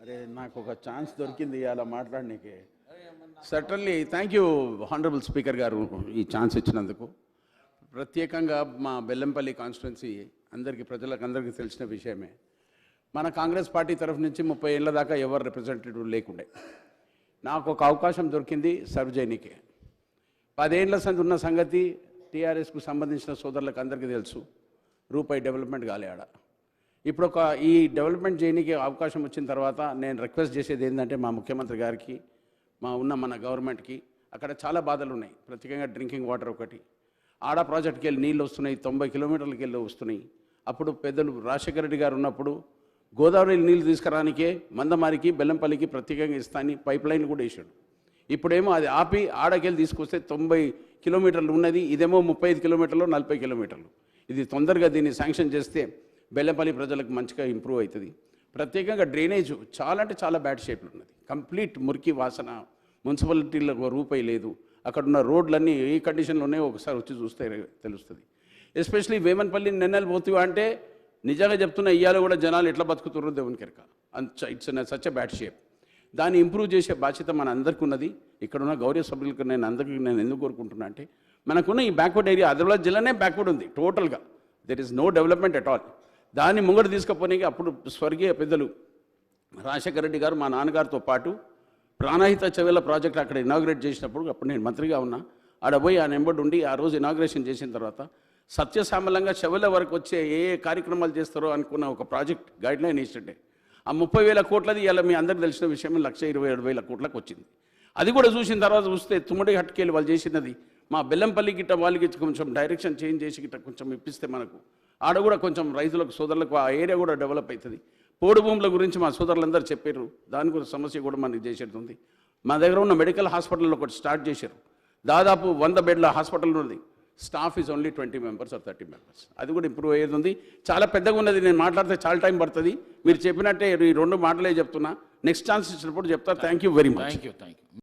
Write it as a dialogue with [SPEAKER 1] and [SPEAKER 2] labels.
[SPEAKER 1] అరే నాకు ఒక ఛాన్స్ దొరికింది అలా మాట్లాడనీకి. Certainly thank you honourable speaker గారు ఈ ఛాన్స్ ఇచ్చినందుకు. ప్రత్యేకంగా మా బెల్లంపల్లి కాన్స్టిట్యున్సీ ప్రజలకు తెలిసిన విషయమే. మన కాంగ్రెస్ పార్టీ తరఫు నుంచి 30 ఏళ్ళ దాకా ఎవరు రిప్రజెంటేటివ్ లేకుండే. నాకు ఒక అవకాశం దొరికింది సర్వ్ చేయనీకే. 10 ఏళ్ళ సంది ఉన్న సంగతి టీఆర్ఎస్కు సంబంధించిన సోదరులకు అందరికీ తెలుసు. రూపాయి డెవలప్మెంట్ కాలే ఆడ. ఇప్పుడు ఈ డెవలప్మెంట్ చేయడానికి అవకాశం వచ్చిన తర్వాత నేను రిక్వెస్ట్ చేసేది ఏంటంటే మా ముఖ్యమంత్రి గారికి, మన గవర్నమెంట్కి అక్కడ చాలా బాధలు ఉన్నాయి. ప్రత్యేకంగా డ్రింకింగ్ వాటర్ ఒకటి. ఆడ ప్రాజెక్ట్కి వెళ్ళి నీళ్ళు వస్తున్నాయి, 90 కిలోమీటర్లకి వెళ్ళి వస్తున్నాయి. అప్పుడు పెద్దలు రాజశేఖర రెడ్డి గారు ఉన్నప్పుడు గోదావరి నీళ్ళు తీసుకురానికే మందమారికి బెల్లంపల్లికి ప్రత్యేకంగా ఇస్తాని పైప్ లైన్ కూడా వేసాడు. ఇప్పుడేమో అది ఆపి ఆడకెళ్ళి తీసుకొస్తే 90 కిలోమీటర్లు ఉన్నది, ఇదేమో 35 కిలోమీటర్లు 40 కిలోమీటర్లు. ఇది తొందరగా దీన్ని శాంక్షన్ చేస్తే బెల్లంపల్లి ప్రజలకు మంచిగా ఇంప్రూవ్ అవుతుంది. ప్రత్యేకంగా డ్రైనేజ్ చాలా అంటే చాలా బ్యాడ్ షేప్లో ఉన్నది. కంప్లీట్ మురికి వాసన. మున్సిపాలిటీలో రూపాయి లేదు. అక్కడ ఉన్న రోడ్లన్నీ ఏ కండిషన్లో ఉన్నాయో ఒకసారి వచ్చి చూస్తే తెలుస్తుంది. ఎస్పెషలీ వేమన్పల్లి నెన్నెలు పోతువా అంటే నిజంగా చెప్తున్న ఇయ్యాలో కూడా జనాలు ఎట్లా బతుకుతుర్రో దేవుని కెరక. It's such a bad shape. దాన్ని ఇంప్రూవ్ చేసే బాధ్యత మన అందరికీ ఉన్నది. ఇక్కడున్న గౌరవ సభ్యులకు నేను ఎందుకు కోరుకుంటున్నా అంటే మనకున్న ఈ బ్యాక్వర్డ్ ఏరియా ఆదిలాబాద్ జిల్లానే బ్యాక్వర్డ్ ఉంది టోటల్గా. There is no development at all. దాన్ని ముంగడు తీసుకుపోనీకి అప్పుడు స్వర్గీయ పెద్దలు రాజశేఖర రెడ్డి గారు మా నాన్నగారితో పాటు ప్రాణహిత చెవెల ప్రాజెక్ట్ అక్కడ ఇనాగ్రేట్ చేసినప్పుడు అప్పుడు నేను మంత్రిగా ఉన్నా. ఆడ పోయి ఆ నెంబర్ ఉండి ఆ రోజు ఇనాగ్రేషన్ చేసిన తర్వాత సత్యసామలంగా చెవెల వరకు వచ్చే ఏ కార్యక్రమాలు చేస్తారో అనుకున్న ఒక ప్రాజెక్ట్ గైడ్లైన్ ఇస్తుంటే ఆ 30,000 కోట్లది ఇలా మీ అందరికి తెలిసిన విషయం 1,27,000 కోట్లకు వచ్చింది. అది కూడా చూసిన తర్వాత చూస్తే తుమ్మడి హట్కేలు వాళ్ళు చేసినది మా బెల్లంపల్లి గిట్ట వాళ్ళకి కొంచెం డైరెక్షన్ చేంజ్ చేసి గిట్ట కొంచెం ఇప్పిస్తే మనకు ఆడ కూడా కొంచెం రైతులకు సోదరులకు ఆ ఏరియా కూడా డెవలప్ అవుతుంది. పోడు భూముల గురించి మా సోదరులందరూ చెప్పారు. దాని గురించి సమస్య కూడా మనకి చేసేది ఉంది. మా దగ్గర ఉన్న మెడికల్ హాస్పిటల్లో ఒకటి స్టార్ట్ చేశారు. దాదాపు 100 బెడ్ల హాస్పిటల్ ఉంది. Staff is only 20 members or 30 members. అది కూడా ఇంప్రూవ్ అయ్యేది ఉంది. చాలా పెద్దగా ఉన్నది. నేను మాట్లాడితే చాలా టైం పడుతుంది. మీరు చెప్పినట్టే ఈ 2 మాటలే చెప్తున్నా. నెక్స్ట్ ఛాన్స్ ఇచ్చినప్పుడు చెప్తా. Thank you very much.
[SPEAKER 2] Thank you.